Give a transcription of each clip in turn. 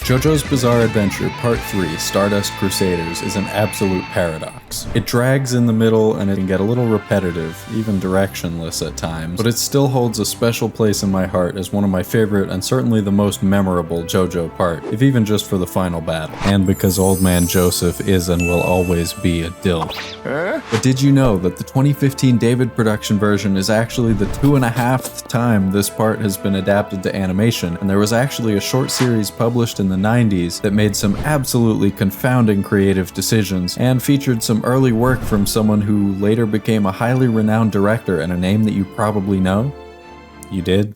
JoJo's Bizarre Adventure Part 3, Stardust Crusaders, is an absolute paradox. It drags in the middle and it can get a little repetitive, even directionless at times, but it still holds a special place in my heart as one of my favorite and certainly the most memorable JoJo part, if even just for the final battle. And because Old Man Joseph is and will always be a dilf. But did you know that the 2015 David production version is actually the 2.5th time this part has been adapted to animation, and there was actually a short series published in the 90s that made some absolutely confounding creative decisions and featured some early work from someone who later became a highly renowned director and a name that you probably know? You did?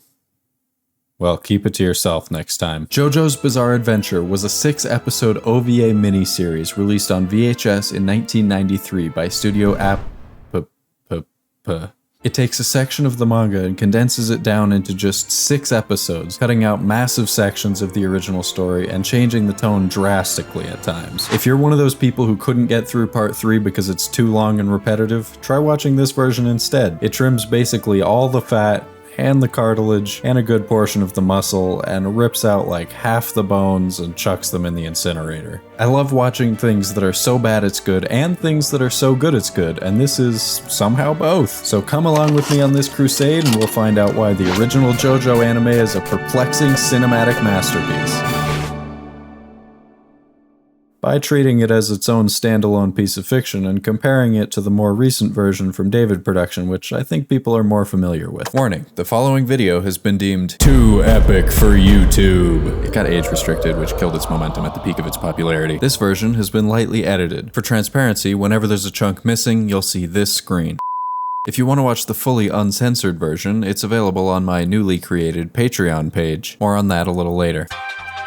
Well, keep it to yourself next time. JoJo's Bizarre Adventure was a 6-episode OVA miniseries released on VHS in 1993 by Studio It takes a section of the manga and condenses it down into just 6 episodes, cutting out massive sections of the original story and changing the tone drastically at times. If you're one of those people who couldn't get through part 3 because it's too long and repetitive, try watching this version instead. It trims basically all the fat and the cartilage and a good portion of the muscle and rips out like half the bones and chucks them in the incinerator. I love watching things that are so bad it's good and things that are so good it's good, and this is somehow both. So come along with me on this crusade and we'll find out why the original JoJo anime is a perplexing cinematic masterpiece. By treating it as its own standalone piece of fiction and comparing it to the more recent version from David production, which I think people are more familiar with. Warning, the following video has been deemed too epic for YouTube. It got age restricted, which killed its momentum at the peak of its popularity. This version has been lightly edited. For transparency, whenever there's a chunk missing, you'll see this screen. If you want to watch the fully uncensored version, it's available on my newly created Patreon page. More on that a little later.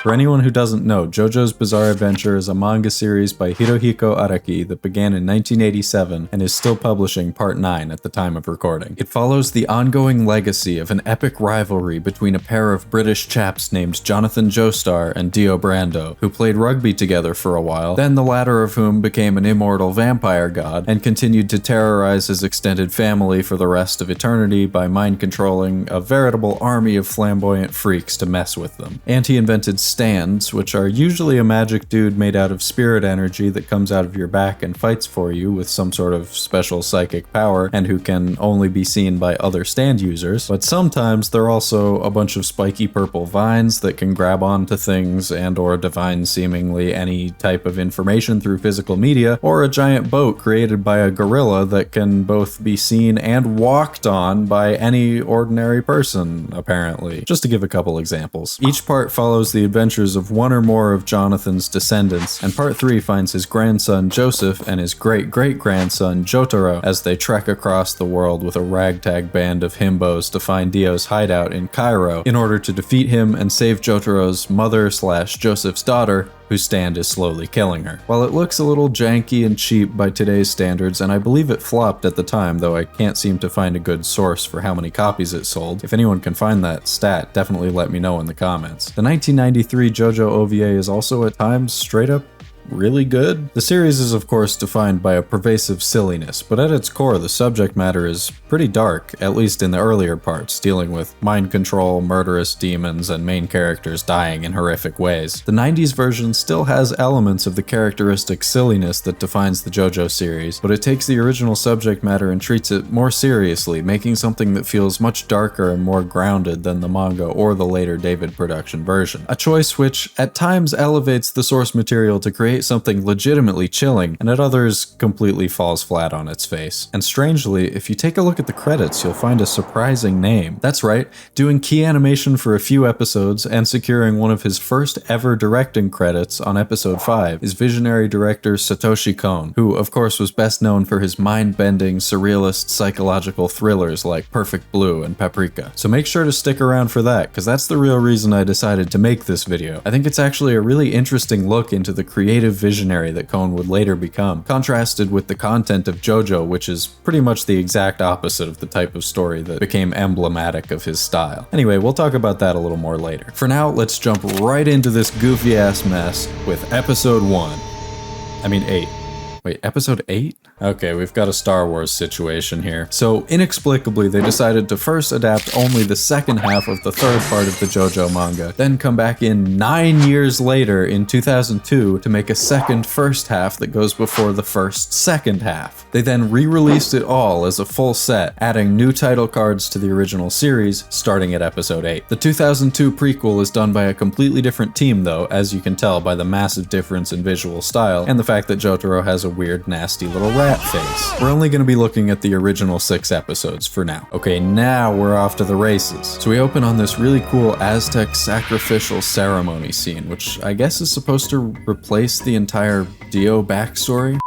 For anyone who doesn't know, JoJo's Bizarre Adventure is a manga series by Hirohiko Araki that began in 1987 and is still publishing Part 9 at the time of recording. It follows the ongoing legacy of an epic rivalry between a pair of British chaps named Jonathan Joestar and Dio Brando, who played rugby together for a while, then the latter of whom became an immortal vampire god and continued to terrorize his extended family for the rest of eternity by mind-controlling a veritable army of flamboyant freaks to mess with them. And he invented stands, which are usually a magic dude made out of spirit energy that comes out of your back and fights for you with some sort of special psychic power and who can only be seen by other stand users, but sometimes they're also a bunch of spiky purple vines that can grab onto things and or divine seemingly any type of information through physical media, or a giant boat created by a gorilla that can both be seen and walked on by any ordinary person, apparently. Just to give a couple examples. Each part follows the adventures of one or more of Jonathan's descendants, and part 3 finds his grandson Joseph and his great-great-grandson Jotaro as they trek across the world with a ragtag band of himbos to find Dio's hideout in Cairo in order to defeat him and save Jotaro's mother/Joseph's daughter, whose stand is slowly killing her. While it looks a little janky and cheap by today's standards, and I believe it flopped at the time, though I can't seem to find a good source for how many copies it sold. If anyone can find that stat, definitely let me know in the comments. The 1993 JoJo OVA is also at times straight up really good. The series is of course defined by a pervasive silliness, but at its core the subject matter is pretty dark, at least in the earlier parts, dealing with mind control, murderous demons, and main characters dying in horrific ways. The 90s version still has elements of the characteristic silliness that defines the JoJo series, but it takes the original subject matter and treats it more seriously, making something that feels much darker and more grounded than the manga or the later David production version. A choice which at times elevates the source material to create something legitimately chilling, and at others completely falls flat on its face. And strangely, if you take a look at the credits, you'll find a surprising name. That's right, doing key animation for a few episodes and securing one of his first ever directing credits on episode 5 is visionary director Satoshi Kon, who of course was best known for his mind-bending, surrealist, psychological thrillers like Perfect Blue and Paprika. So make sure to stick around for that, because that's the real reason I decided to make this video. I think it's actually a really interesting look into the creative visionary that Kon would later become, contrasted with the content of JoJo, which is pretty much the exact opposite of the type of story that became emblematic of his style. Anyway, we'll talk about that a little more later. For now, let's jump right into this goofy ass mess with episode 8. Wait, episode 8? Okay, we've got a Star Wars situation here. So inexplicably, they decided to first adapt only the second half of the third part of the Jojo manga, then come back in 9 years later in 2002 to make a second first half that goes before the first second half. They then re-released it all as a full set, adding new title cards to the original series, starting at episode 8. The 2002 prequel is done by a completely different team though, as you can tell by the massive difference in visual style, and the fact that Jotaro has a weird, nasty little rat face. We're only going to be looking at the original 6 episodes for now. Okay, now we're off to the races. So we open on this really cool Aztec sacrificial ceremony scene, which I guess is supposed to replace the entire Dio backstory.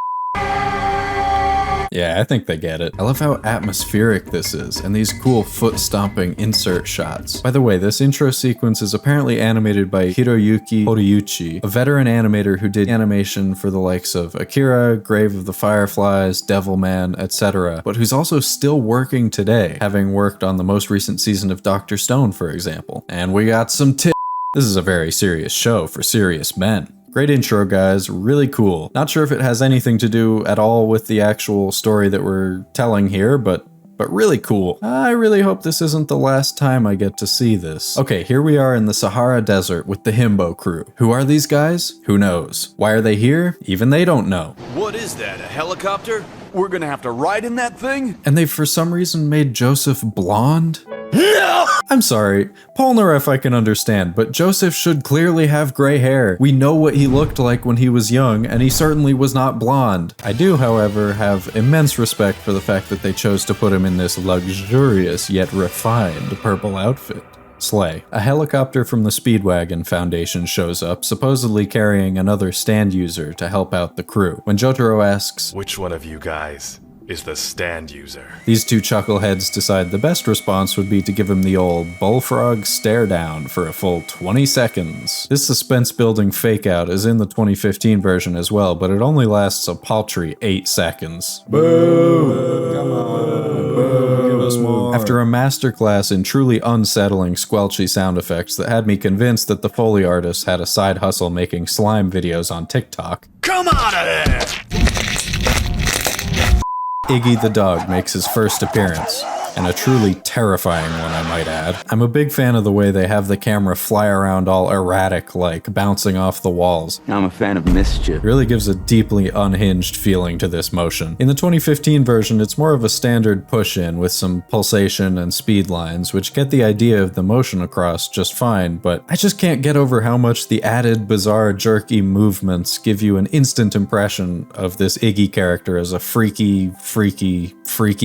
Yeah, I think they get it. I love how atmospheric this is, and these cool foot-stomping insert shots. By the way, this intro sequence is apparently animated by Hiroyuki Horiuchi, a veteran animator who did animation for the likes of Akira, Grave of the Fireflies, Devilman, etc., but who's also still working today, having worked on the most recent season of Dr. Stone, for example. And we got some This is a very serious show for serious men. Great intro, guys. Really cool. Not sure if it has anything to do at all with the actual story that we're telling here, but really cool. I really hope this isn't the last time I get to see this. Okay, here we are in the Sahara Desert with the Himbo crew. Who are these guys? Who knows? Why are they here? Even they don't know. What is that, a helicopter? We're gonna have to ride in that thing? And they've for some reason made Joseph blonde? No! I'm sorry, Polnareff I can understand, but Joseph should clearly have gray hair. We know what he looked like when he was young, and he certainly was not blonde. I do, however, have immense respect for the fact that they chose to put him in this luxurious yet refined purple outfit. Slay. A helicopter from the Speedwagon Foundation shows up, supposedly carrying another stand user to help out the crew. When Jotaro asks, "Which one of you guys is the stand user?" these two chuckleheads decide the best response would be to give him the old bullfrog stare down for a full 20 seconds. This suspense-building fake-out is in the 2015 version as well, but it only lasts a paltry 8 seconds. Boo! Come on, boo! Give us more. After a masterclass in truly unsettling squelchy sound effects that had me convinced that the Foley artist had a side hustle making slime videos on TikTok, Come out of there! Iggy the dog makes his first appearance, and a truly terrifying one, I might add. I'm a big fan of the way they have the camera fly around all erratic-like, bouncing off the walls. I'm a fan of mischief. It really gives a deeply unhinged feeling to this motion. In the 2015 version, it's more of a standard push-in with some pulsation and speed lines, which get the idea of the motion across just fine, but I just can't get over how much the added bizarre jerky movements give you an instant impression of this Iggy character as a freaky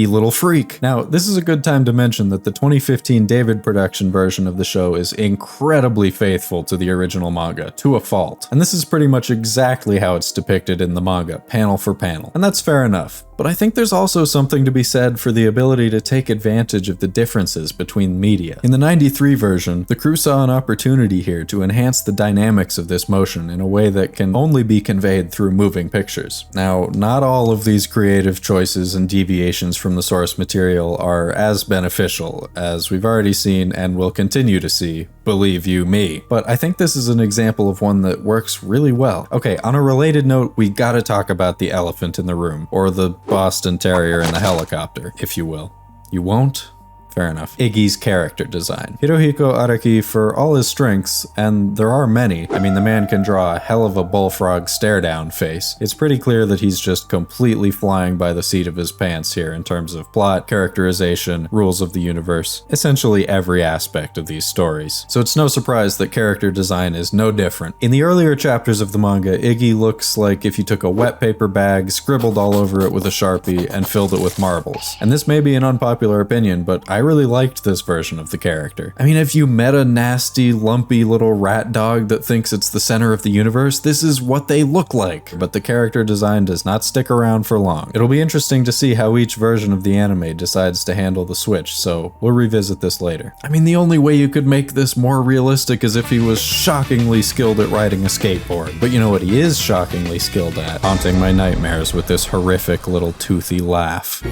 little freak. Now, this is a good time to mention that the 2015 David production version of the show is incredibly faithful to the original manga, to a fault. And this is pretty much exactly how it's depicted in the manga, panel for panel. And that's fair enough. But I think there's also something to be said for the ability to take advantage of the differences between media. In the 93 version, the crew saw an opportunity here to enhance the dynamics of this motion in a way that can only be conveyed through moving pictures. Now, not all of these creative choices and deviations from the source material are as beneficial, as we've already seen and will continue to see, believe you me. But I think this is an example of one that works really well. Okay, on a related note, we gotta talk about the elephant in the room, or the Boston Terrier in the helicopter, if you will. You won't? Fair enough. Iggy's character design. Hirohiko Araki, for all his strengths, and there are many, I mean the man can draw a hell of a bullfrog stare-down face. It's pretty clear that he's just completely flying by the seat of his pants here in terms of plot, characterization, rules of the universe, essentially every aspect of these stories. So it's no surprise that character design is no different. In the earlier chapters of the manga, Iggy looks like if you took a wet paper bag, scribbled all over it with a Sharpie, and filled it with marbles. And this may be an unpopular opinion, but I really liked this version of the character. I mean, if you met a nasty, lumpy little rat dog that thinks it's the center of the universe, this is what they look like. But the character design does not stick around for long. It'll be interesting to see how each version of the anime decides to handle the switch, so we'll revisit this later. I mean, the only way you could make this more realistic is if he was shockingly skilled at riding a skateboard. But you know what he is shockingly skilled at? Haunting my nightmares with this horrific little toothy laugh.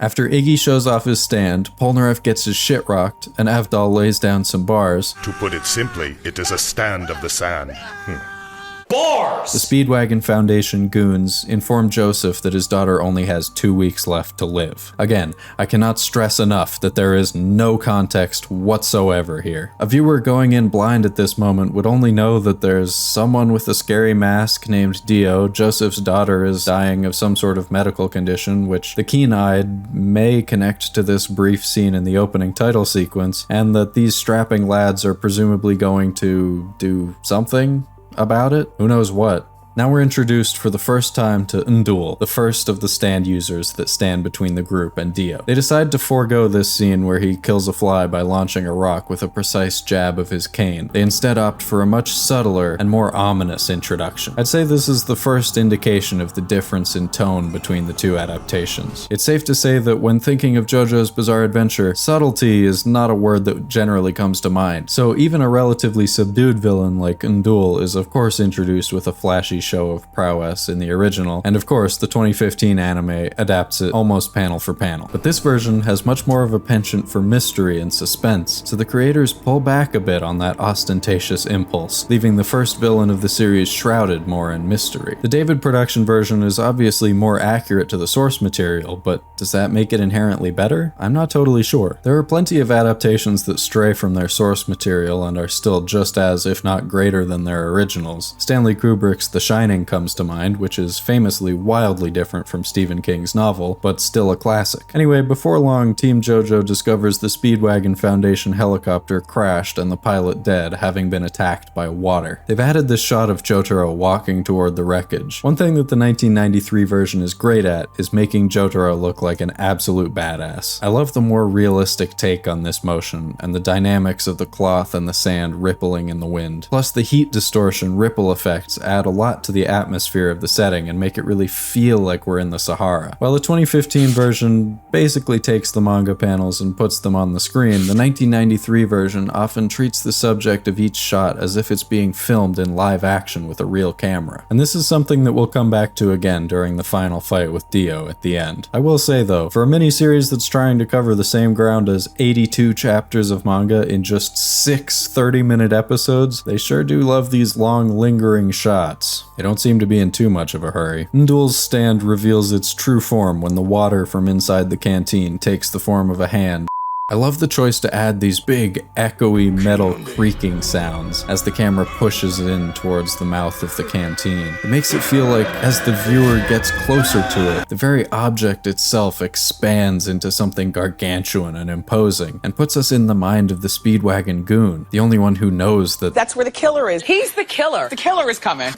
After Iggy shows off his stand, Polnareff gets his shit rocked, and Avdol lays down some bars. To put it simply, it is a stand of the sand. Bars! The Speedwagon Foundation goons inform Joseph that his daughter only has 2 weeks left to live. Again, I cannot stress enough that there is no context whatsoever here. A viewer going in blind at this moment would only know that there's someone with a scary mask named Dio, Joseph's daughter is dying of some sort of medical condition, which the keen-eyed may connect to this brief scene in the opening title sequence, and that these strapping lads are presumably going to do something about it? Who knows what? Now we're introduced for the first time to Ndul, the first of the stand users that stand between the group and Dio. They decide to forego this scene where he kills a fly by launching a rock with a precise jab of his cane. They instead opt for a much subtler and more ominous introduction. I'd say this is the first indication of the difference in tone between the two adaptations. It's safe to say that when thinking of JoJo's Bizarre Adventure, subtlety is not a word that generally comes to mind. So even a relatively subdued villain like Ndul is of course introduced with a flashy show of prowess in the original, and of course the 2015 anime adapts it almost panel for panel. But this version has much more of a penchant for mystery and suspense, so the creators pull back a bit on that ostentatious impulse, leaving the first villain of the series shrouded more in mystery. The David production version is obviously more accurate to the source material, but does that make it inherently better? I'm not totally sure. There are plenty of adaptations that stray from their source material and are still just as, if not greater than their originals. Stanley Kubrick's The Shining comes to mind, which is famously wildly different from Stephen King's novel, but still a classic. Anyway, before long, Team Jojo discovers the Speedwagon Foundation helicopter crashed and the pilot dead, having been attacked by water. They've added this shot of Jotaro walking toward the wreckage. One thing that the 1993 version is great at is making Jotaro look like an absolute badass. I love the more realistic take on this motion, and the dynamics of the cloth and the sand rippling in the wind. Plus the heat distortion ripple effects add a lot to the atmosphere of the setting and make it really feel like we're in the Sahara. While the 2015 version basically takes the manga panels and puts them on the screen, the 1993 version often treats the subject of each shot as if it's being filmed in live action with a real camera. And this is something that we'll come back to again during the final fight with Dio at the end. I will say though, for a miniseries that's trying to cover the same ground as 82 chapters of manga in just 6 30-minute episodes, they sure do love these long lingering shots. They don't seem to be in too much of a hurry. Ndul's stand reveals its true form when the water from inside the canteen takes the form of a hand. I love the choice to add these big, echoey metal creaking sounds as the camera pushes in towards the mouth of the canteen. It makes it feel like, as the viewer gets closer to it, the very object itself expands into something gargantuan and imposing, and puts us in the mind of the Speedwagon goon, the only one who knows that that's where the killer is. He's the killer. The killer is coming.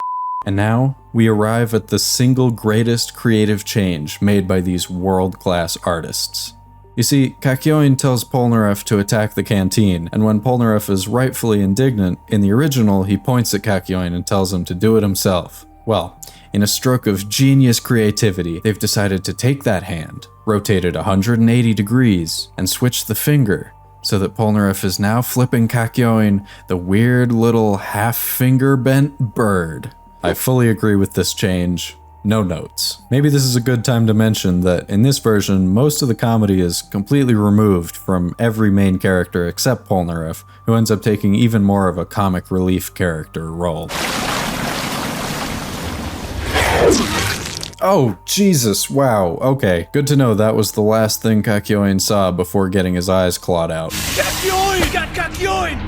And now, we arrive at the single greatest creative change made by these world-class artists. You see, Kakyoin tells Polnareff to attack the canteen, and when Polnareff is rightfully indignant, in the original he points at Kakyoin and tells him to do it himself. Well, in a stroke of genius creativity, they've decided to take that hand, rotate it 180 degrees, and switch the finger, so that Polnareff is now flipping Kakyoin the weird little half-finger bent bird. I fully agree with this change. No notes. Maybe this is a good time to mention that in this version, most of the comedy is completely removed from every main character except Polnareff, who ends up taking even more of a comic relief character role. Oh, Jesus, wow, okay. Good to know that was the last thing Kakyoin saw before getting his eyes clawed out. Kakyoin! Got Kakyoin!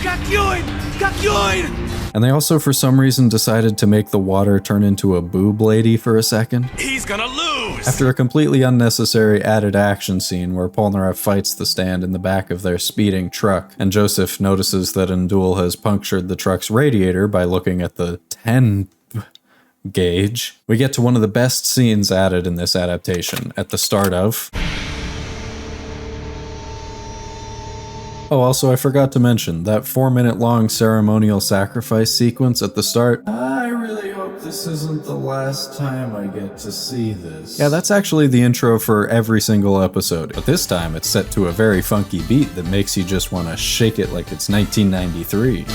Kakyoin! Kakyoin! And they also for some reason decided to make the water turn into a boob lady for a second. He's gonna lose! After a completely unnecessary added action scene where Polnareff fights the stand in the back of their speeding truck, and Joseph notices that Ndul has punctured the truck's radiator by looking at the 10 gauge, we get to one of the best scenes added in this adaptation at the start of... Oh, also I forgot to mention, that 4-minute long ceremonial sacrifice sequence at the start. I really hope this isn't the last time I get to see this. Yeah, that's actually the intro for every single episode, but this time it's set to a very funky beat that makes you just want to shake it like it's 1993.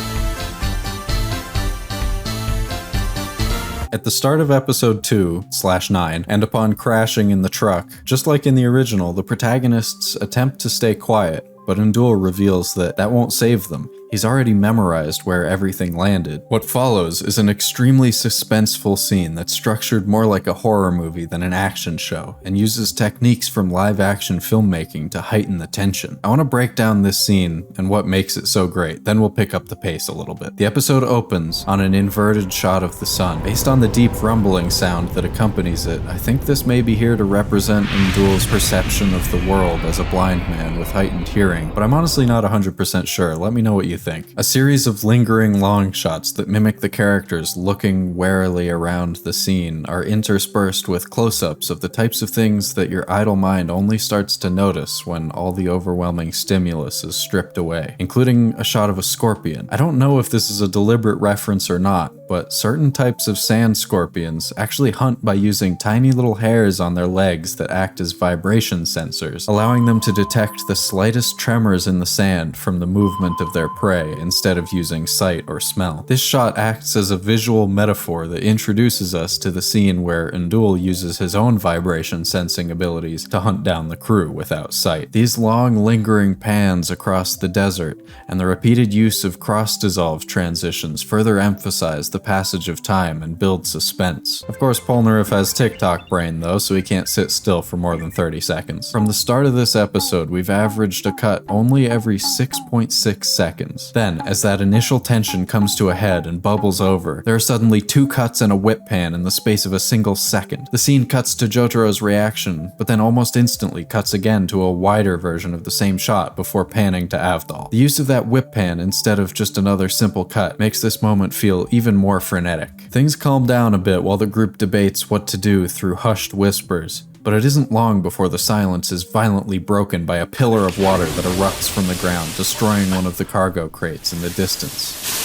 At the start of episode 2/9, and upon crashing in the truck, just like in the original, the protagonists attempt to stay quiet, but Ndul reveals that won't save them. He's already memorized where everything landed. What follows is an extremely suspenseful scene that's structured more like a horror movie than an action show, and uses techniques from live-action filmmaking to heighten the tension. I want to break down this scene and what makes it so great, then we'll pick up the pace a little bit. The episode opens on an inverted shot of the sun. Based on the deep rumbling sound that accompanies it, I think this may be here to represent Ndul's perception of the world as a blind man with heightened hearing, but I'm honestly not 100% sure. Let me know what you think. A series of lingering long shots that mimic the characters looking warily around the scene are interspersed with close-ups of the types of things that your idle mind only starts to notice when all the overwhelming stimulus is stripped away, including a shot of a scorpion. I don't know if this is a deliberate reference or not, but certain types of sand scorpions actually hunt by using tiny little hairs on their legs that act as vibration sensors, allowing them to detect the slightest tremors in the sand from the movement of their prey instead of using sight or smell. This shot acts as a visual metaphor that introduces us to the scene where Ndul uses his own vibration sensing abilities to hunt down the crew without sight. These long lingering pans across the desert and the repeated use of cross-dissolve transitions further emphasize the passage of time and build suspense. Of course, Polnareff has TikTok brain though, so he can't sit still for more than 30 seconds. From the start of this episode, we've averaged a cut only every 6.6 seconds. Then, as that initial tension comes to a head and bubbles over, there are suddenly 2 cuts and a whip pan in the space of a single second. The scene cuts to Jotaro's reaction, but then almost instantly cuts again to a wider version of the same shot before panning to Avdol. The use of that whip pan instead of just another simple cut makes this moment feel even more frenetic. Things calm down a bit while the group debates what to do through hushed whispers, but it isn't long before the silence is violently broken by a pillar of water that erupts from the ground, destroying one of the cargo crates in the distance.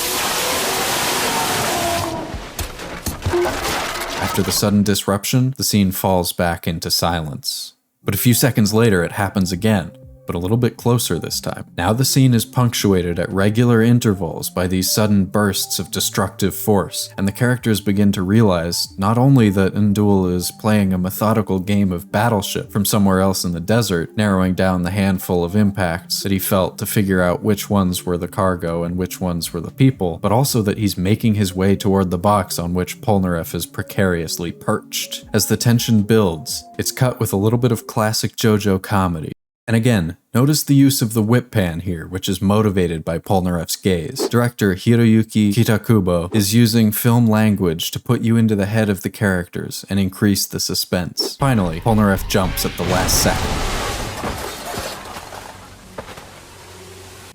After the sudden disruption, the scene falls back into silence. But a few seconds later, it happens again, but a little bit closer this time. Now the scene is punctuated at regular intervals by these sudden bursts of destructive force, and the characters begin to realize not only that Ndul is playing a methodical game of Battleship from somewhere else in the desert, narrowing down the handful of impacts that he felt to figure out which ones were the cargo and which ones were the people, but also that he's making his way toward the box on which Polnareff is precariously perched. As the tension builds, it's cut with a little bit of classic Jojo comedy. And again, notice the use of the whip pan here, which is motivated by Polnareff's gaze. Director Hiroyuki Kitakubo is using film language to put you into the head of the characters and increase the suspense. Finally, Polnareff jumps at the last second.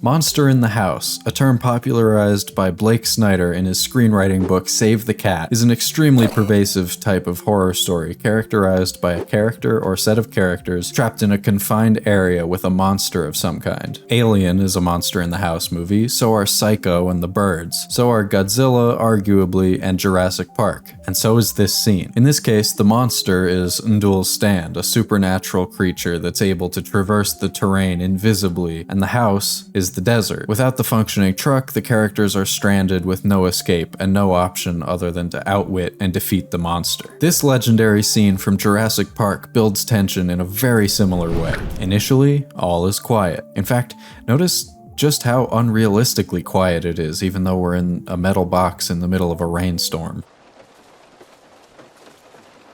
Monster in the House, a term popularized by Blake Snyder in his screenwriting book Save the Cat, is an extremely pervasive type of horror story characterized by a character or set of characters trapped in a confined area with a monster of some kind. Alien is a Monster in the House movie, so are Psycho and the Birds, so are Godzilla, arguably, and Jurassic Park, and so is this scene. In this case, the monster is Ndul's stand, a supernatural creature that's able to traverse the terrain invisibly, and the house is the desert. Without the functioning truck, the characters are stranded with no escape and no option other than to outwit and defeat the monster. This legendary scene from Jurassic Park builds tension in a very similar way. Initially, all is quiet. In fact, notice just how unrealistically quiet it is, even though we're in a metal box in the middle of a rainstorm.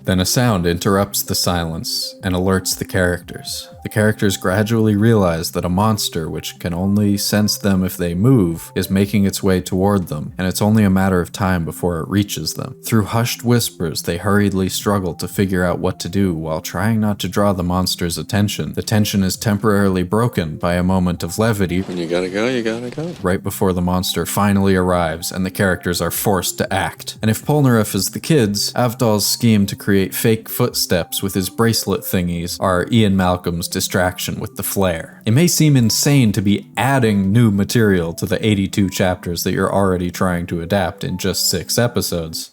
Then a sound interrupts the silence and alerts the characters. The characters gradually realize that a monster, which can only sense them if they move, is making its way toward them, and it's only a matter of time before it reaches them. Through hushed whispers, they hurriedly struggle to figure out what to do while trying not to draw the monster's attention. The tension is temporarily broken by a moment of levity. When you gotta go, you gotta go. Right before the monster finally arrives and the characters are forced to act. And if Polnareff is the kids, Avdol's scheme to create fake footsteps with his bracelet thingies are Ian Malcolm's distraction with the flare. It may seem insane to be adding new material to the 82 chapters that you're already trying to adapt in just 6 episodes,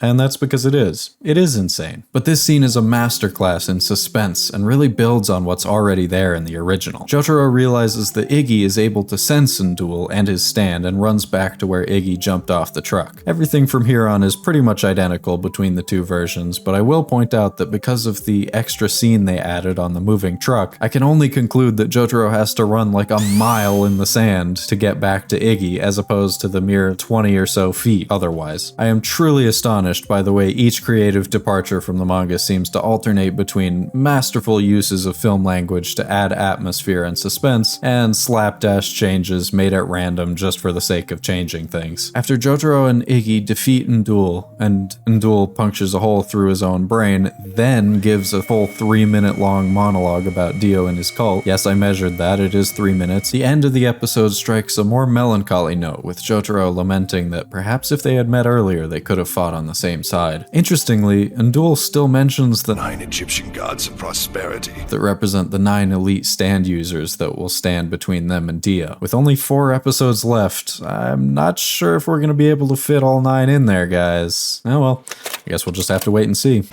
And that's because it is. It is insane. But this scene is a masterclass in suspense and really builds on what's already there in the original. Jotaro realizes that Iggy is able to sense Ndul and his stand and runs back to where Iggy jumped off the truck. Everything from here on is pretty much identical between the two versions, but I will point out that because of the extra scene they added on the moving truck, I can only conclude that Jotaro has to run like a mile in the sand to get back to Iggy as opposed to the mere 20 or so feet otherwise. I am truly astonished by the way each creative departure from the manga seems to alternate between masterful uses of film language to add atmosphere and suspense, and slapdash changes made at random just for the sake of changing things. After Jotaro and Iggy defeat Ndul, and Ndul punctures a hole through his own brain, then gives a full 3-minute long monologue about Dio and his cult. Yes, I measured that, it is 3 minutes. The end of the episode strikes a more melancholy note, with Jotaro lamenting that perhaps if they had met earlier, they could have fought on the same side. Interestingly, Ndul still mentions the 9 Egyptian gods of prosperity that represent the 9 elite stand users that will stand between them and Dio. With only 4 episodes left, I'm not sure if we're going to be able to fit all 9 in there, guys. Oh well, I guess we'll just have to wait and see.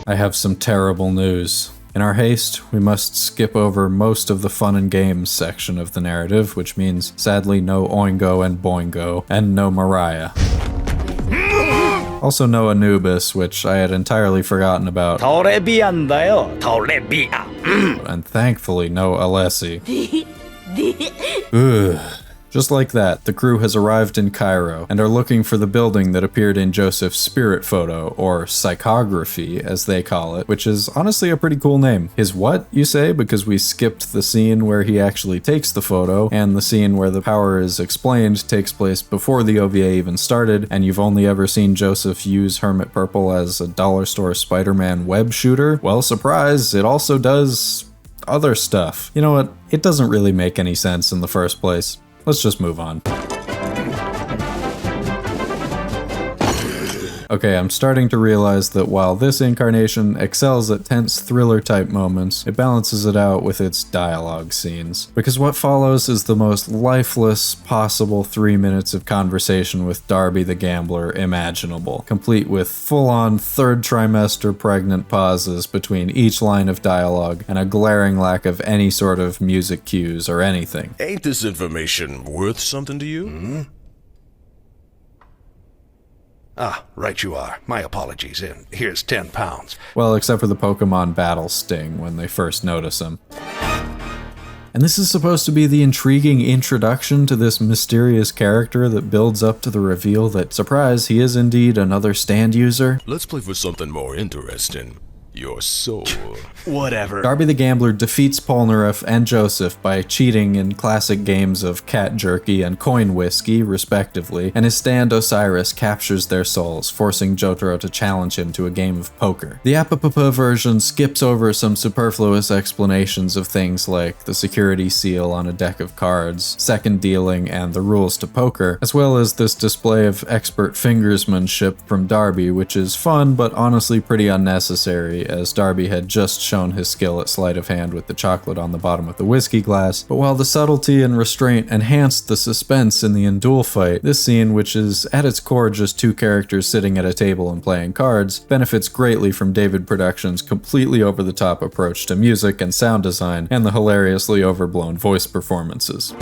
I have some terrible news. In our haste, we must skip over most of the fun and games section of the narrative, which means, sadly, no Oingo and Boingo, and no Mariah. Also no Anubis, which I had entirely forgotten about. And thankfully no Alessi. Ugh. Just like that, the crew has arrived in Cairo and are looking for the building that appeared in Joseph's spirit photo, or psychography as they call it, which is honestly a pretty cool name. His what, you say, because we skipped the scene where he actually takes the photo, and the scene where the power is explained takes place before the OVA even started, and you've only ever seen Joseph use Hermit Purple as a dollar store Spider-Man web shooter? Well, surprise, it also does other stuff. You know what? It doesn't really make any sense in the first place. Let's just move on. Okay, I'm starting to realize that while this incarnation excels at tense thriller-type moments, it balances it out with its dialogue scenes. Because what follows is the most lifeless possible 3 minutes of conversation with Darby the Gambler imaginable, complete with full-on third trimester pregnant pauses between each line of dialogue and a glaring lack of any sort of music cues or anything. Ain't this information worth something to you? Ah, right you are. My apologies, and here's 10 pounds. Well, except for the Pokemon battle sting when they first notice him. And this is supposed to be the intriguing introduction to this mysterious character that builds up to the reveal that, surprise, he is indeed another stand user. Let's play for something more interesting. Your soul. Whatever. Darby the Gambler defeats Polnareff and Joseph by cheating in classic games of cat jerky and coin whiskey, respectively, and his stand Osiris captures their souls, forcing Jotaro to challenge him to a game of poker. The Apapapa version skips over some superfluous explanations of things like the security seal on a deck of cards, second dealing, and the rules to poker, as well as this display of expert fingersmanship from Darby, which is fun but honestly pretty unnecessary, as Darby had just shown his skill at sleight of hand with the chocolate on the bottom of the whiskey glass. But while the subtlety and restraint enhanced the suspense in the Ndul fight, this scene, which is at its core just 2 characters sitting at a table and playing cards, benefits greatly from David Productions' completely over-the-top approach to music and sound design, and the hilariously overblown voice performances.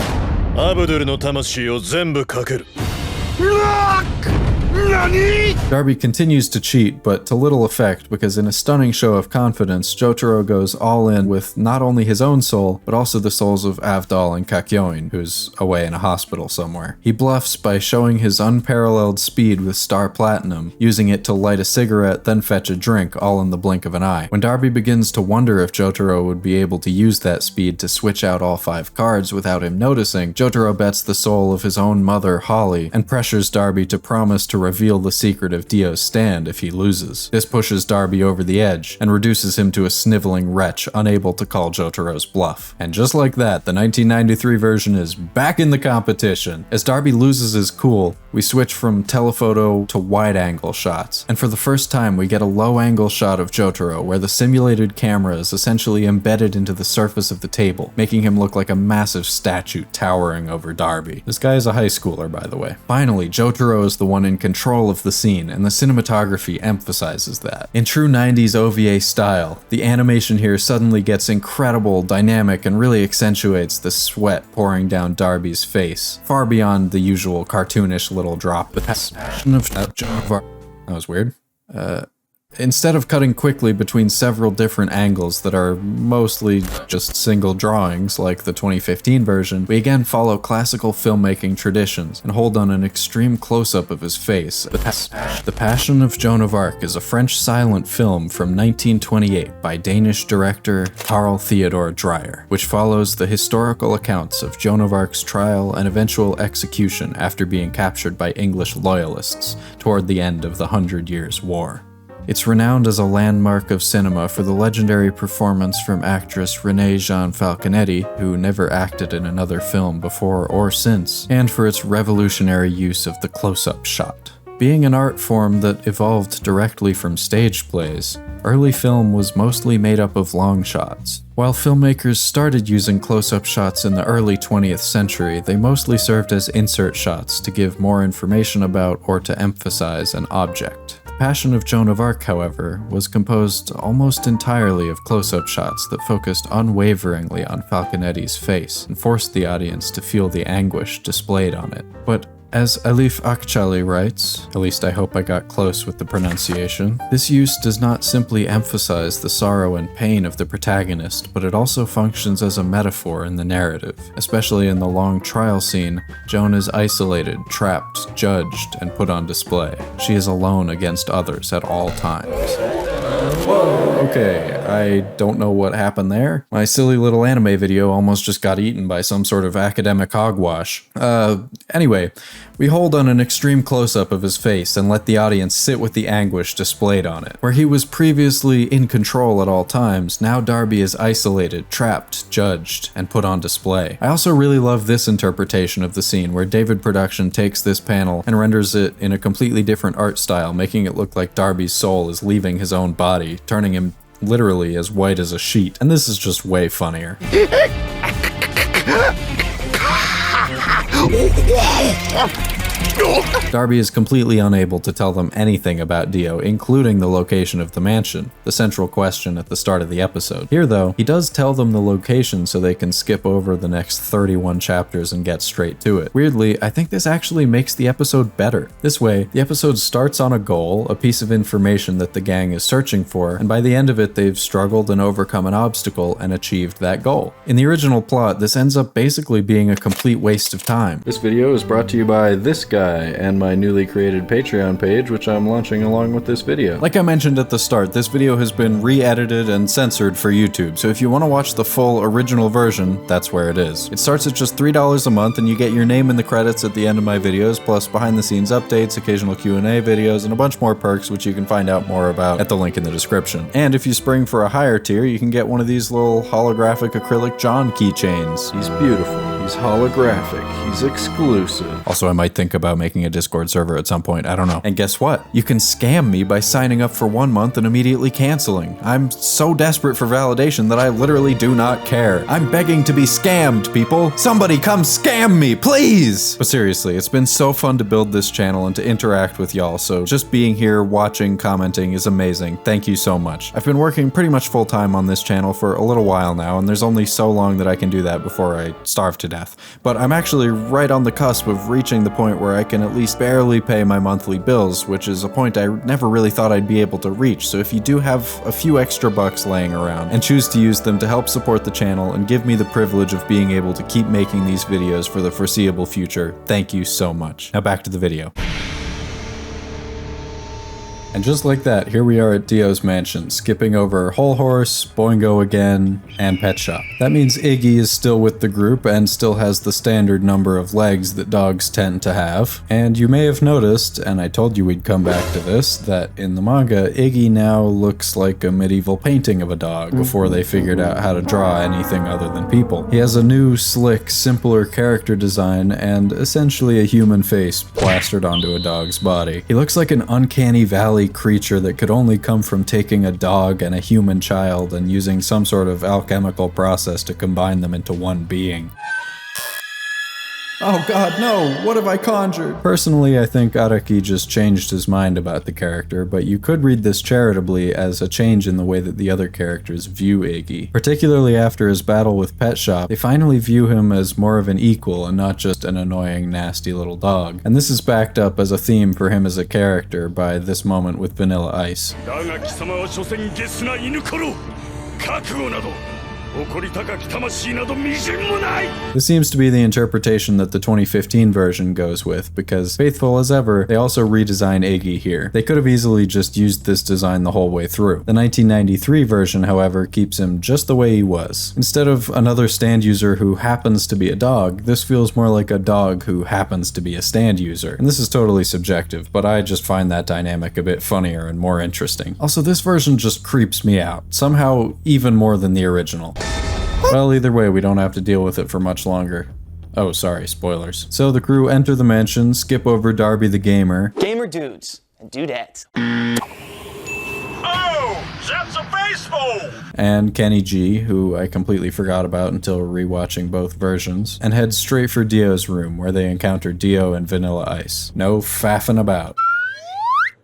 Darby continues to cheat, but to little effect, because in a stunning show of confidence, Jotaro goes all in with not only his own soul, but also the souls of Avdol and Kakyoin, who's away in a hospital somewhere. He bluffs by showing his unparalleled speed with Star Platinum, using it to light a cigarette, then fetch a drink, all in the blink of an eye. When Darby begins to wonder if Jotaro would be able to use that speed to switch out all 5 cards without him noticing, Jotaro bets the soul of his own mother, Holly, and pressures Darby to promise to reveal reveal the secret of Dio's stand if he loses. This pushes Darby over the edge and reduces him to a sniveling wretch unable to call Jotaro's bluff. And just like that, the 1993 version is back in the competition. As Darby loses his cool, we switch from telephoto to wide-angle shots, and for the first time we get a low-angle shot of Jotaro where the simulated camera is essentially embedded into the surface of the table, making him look like a massive statue towering over Darby. This guy is a high schooler, by the way. Finally, Jotaro is the one in control of the scene, and the cinematography emphasizes that. In true 90s OVA style, the animation here suddenly gets incredible, dynamic, and really accentuates the sweat pouring down Darby's face, far beyond the usual cartoonish little drop. That was weird. Instead of cutting quickly between several different angles that are mostly just single drawings like the 2015 version, we again follow classical filmmaking traditions and hold on an extreme close-up of his face. The Passion of Joan of Arc is a French silent film from 1928 by Danish director Carl Theodor Dreyer, which follows the historical accounts of Joan of Arc's trial and eventual execution after being captured by English loyalists toward the end of the 100 Years' War. It's renowned as a landmark of cinema for the legendary performance from actress Renée Jean Falconetti, who never acted in another film before or since, and for its revolutionary use of the close-up shot. Being an art form that evolved directly from stage plays, early film was mostly made up of long shots. While filmmakers started using close-up shots in the early 20th century, they mostly served as insert shots to give more information about or to emphasize an object. Passion of Joan of Arc, however, was composed almost entirely of close-up shots that focused unwaveringly on Falconetti's face and forced the audience to feel the anguish displayed on it. But as ELİF AKÇALI writes, at least I hope I got close with the pronunciation, this use does not simply emphasize the sorrow and pain of the protagonist, but it also functions as a metaphor in the narrative. Especially in the long trial scene, Joan is isolated, trapped, judged, and put on display. She is alone against others at all times. Whoa, okay, I don't know what happened there. My silly little anime video almost just got eaten by some sort of academic hogwash. Anyway, we hold on an extreme close-up of his face and let the audience sit with the anguish displayed on it. Where he was previously in control at all times, now Darby is isolated, trapped, judged, and put on display. I also really love this interpretation of the scene where David Production takes this panel and renders it in a completely different art style, making it look like Darby's soul is leaving his own body, turning him literally as white as a sheet. And this is just way funnier. Darby is completely unable to tell them anything about Dio, including the location of the mansion, the central question at the start of the episode. Here, though, he does tell them the location so they can skip over the next 31 chapters and get straight to it. Weirdly, I think this actually makes the episode better. This way, the episode starts on a goal, a piece of information that the gang is searching for, and by the end of it, they've struggled and overcome an obstacle and achieved that goal. In the original plot, this ends up basically being a complete waste of time. This video is brought to you by this guy and my newly created Patreon page, which I'm launching along with this video. Like I mentioned at the start, this video has been re-edited and censored for YouTube, so if you want to watch the full original version, that's where it is. It starts at just $3 a month, and you get your name in the credits at the end of my videos, plus behind-the-scenes updates, occasional Q&A videos, and a bunch more perks, which you can find out more about at the link in the description. And if you spring for a higher tier, you can get one of these little holographic acrylic Jawn keychains. He's beautiful, he's holographic, he's exclusive. Also, I might think about making a Discord server at some point, I don't know. And guess what? You can scam me by signing up for 1 month and immediately canceling. I'm so desperate for validation that I literally do not care. I'm begging to be scammed, people. Somebody come scam me, please! But seriously, it's been so fun to build this channel and to interact with y'all, so just being here, watching, commenting is amazing. Thank you so much. I've been working pretty much full-time on this channel for a little while now, and there's only so long that I can do that before I starve to death. But I'm actually right on the cusp of reaching the point where I can at least barely pay my monthly bills, which is a point I never really thought I'd be able to reach. So if you do have a few extra bucks laying around and choose to use them to help support the channel and give me the privilege of being able to keep making these videos for the foreseeable future, thank you so much. Now back to the video. And just like that, here we are at Dio's mansion, skipping over Whole Horse, Boingo again, and Pet Shop. That means Iggy is still with the group and still has the standard number of legs that dogs tend to have. And you may have noticed, and I told you we'd come back to this, that in the manga, Iggy now looks like a medieval painting of a dog before they figured out how to draw anything other than people. He has a new, slick, simpler character design and essentially a human face plastered onto a dog's body. He looks like an uncanny valley creature that could only come from taking a dog and a human child and using some sort of alchemical process to combine them into one being. Oh god, no! What have I conjured? Personally, I think Araki just changed his mind about the character, but you could read this charitably as a change in the way that the other characters view Iggy. Particularly after his battle with Pet Shop, they finally view him as more of an equal and not just an annoying, nasty little dog. And this is backed up as a theme for him as a character by this moment with Vanilla Ice. This seems to be the interpretation that the 2015 version goes with, because faithful as ever, they also redesign Iggy here. They could have easily just used this design the whole way through. The 1993 version, however, keeps him just the way he was. Instead of another stand user who happens to be a dog, this feels more like a dog who happens to be a stand user. And this is totally subjective, but I just find that dynamic a bit funnier and more interesting. Also, this version just creeps me out, somehow even more than the original. Well, either way, we don't have to deal with it for much longer. Oh, sorry, spoilers. So the crew enter the mansion, skip over Darby the gamer. Gamer dudes and dudettes. Oh, that's a baseball! And Kenny G, who I completely forgot about until rewatching both versions, and head straight for Dio's room, where they encounter Dio and Vanilla Ice. No faffing about.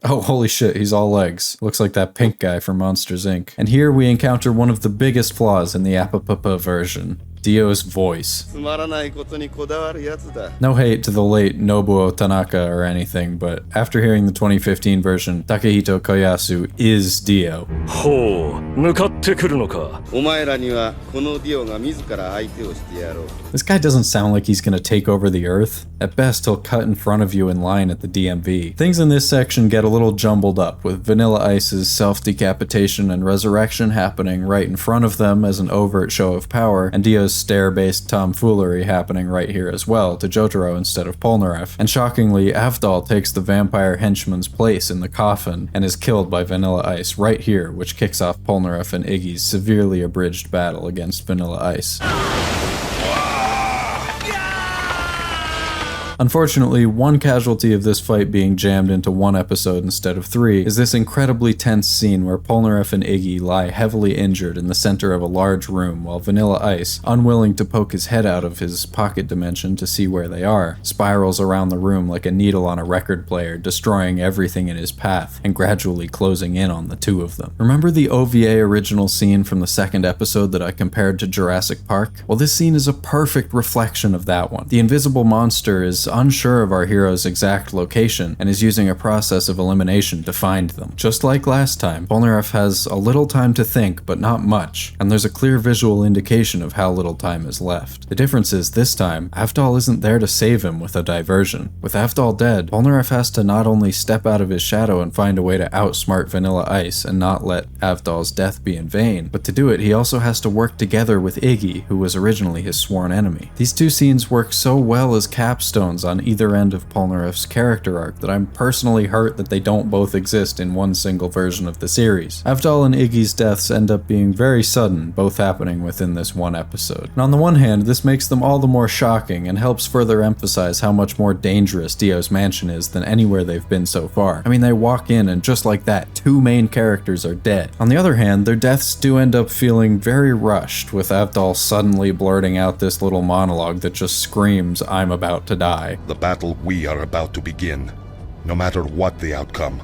Oh, holy shit, he's all legs. Looks like that pink guy from Monsters, Inc. And here we encounter one of the biggest flaws in the Apapapa version. Dio's voice. No hate to the late Nobuo Tanaka or anything, but after hearing the 2015 version, Takehito Koyasu is Dio. This guy doesn't sound like he's gonna take over the earth. At best, he'll cut in front of you in line at the DMV. Things in this section get a little jumbled up, with Vanilla Ice's self-decapitation and resurrection happening right in front of them as an overt show of power, and Dio's stare-based tomfoolery happening right here as well, to Jotaro instead of Polnareff. And shockingly, Avdol takes the vampire henchman's place in the coffin and is killed by Vanilla Ice right here, which kicks off Polnareff and Iggy's severely abridged battle against Vanilla Ice. Unfortunately, one casualty of this fight being jammed into one episode instead of 3 is this incredibly tense scene where Polnareff and Iggy lie heavily injured in the center of a large room while Vanilla Ice, unwilling to poke his head out of his pocket dimension to see where they are, spirals around the room like a needle on a record player, destroying everything in his path and gradually closing in on the two of them. Remember the OVA original scene from the second episode that I compared to Jurassic Park? Well, this scene is a perfect reflection of that one. The invisible monster is unsure of our hero's exact location and is using a process of elimination to find them. Just like last time, Polnareff has a little time to think, but not much, and there's a clear visual indication of how little time is left. The difference is, this time, Avdol isn't there to save him with a diversion. With Avdol dead, Polnareff has to not only step out of his shadow and find a way to outsmart Vanilla Ice and not let Avdol's death be in vain, but to do it, he also has to work together with Iggy, who was originally his sworn enemy. These two scenes work so well as capstones on either end of Polnareff's character arc that I'm personally hurt that they don't both exist in one single version of the series. Avdol and Iggy's deaths end up being very sudden, both happening within this one episode. And on the one hand, this makes them all the more shocking and helps further emphasize how much more dangerous Dio's mansion is than anywhere they've been so far. I mean, they walk in and just like that, two main characters are dead. On the other hand, their deaths do end up feeling very rushed, with Avdol suddenly blurting out this little monologue that just screams, "I'm about to die." The battle we are about to begin, no matter what the outcome,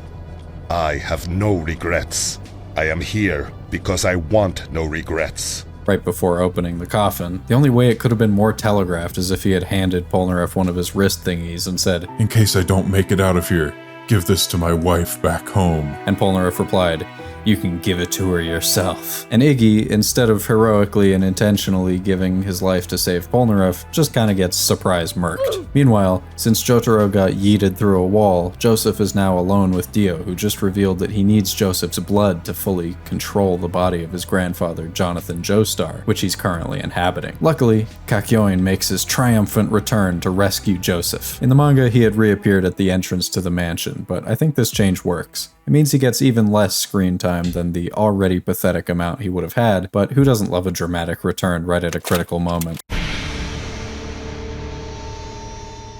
I have no regrets. I am here because I want no regrets. Right before opening the coffin. The only way it could have been more telegraphed is if he had handed Polnareff one of his wrist thingies and said, "In case I don't make it out of here, give this to my wife back home." And Polnareff replied, You can give it to her yourself. And Iggy, instead of heroically and intentionally giving his life to save Polnareff, just kinda gets surprise murked. Meanwhile, since Jotaro got yeeted through a wall, Joseph is now alone with Dio, who just revealed that he needs Joseph's blood to fully control the body of his grandfather, Jonathan Joestar, which he's currently inhabiting. Luckily, Kakyoin makes his triumphant return to rescue Joseph. In the manga, he had reappeared at the entrance to the mansion, but I think this change works. It means he gets even less screen time than the already pathetic amount he would have had, but who doesn't love a dramatic return right at a critical moment?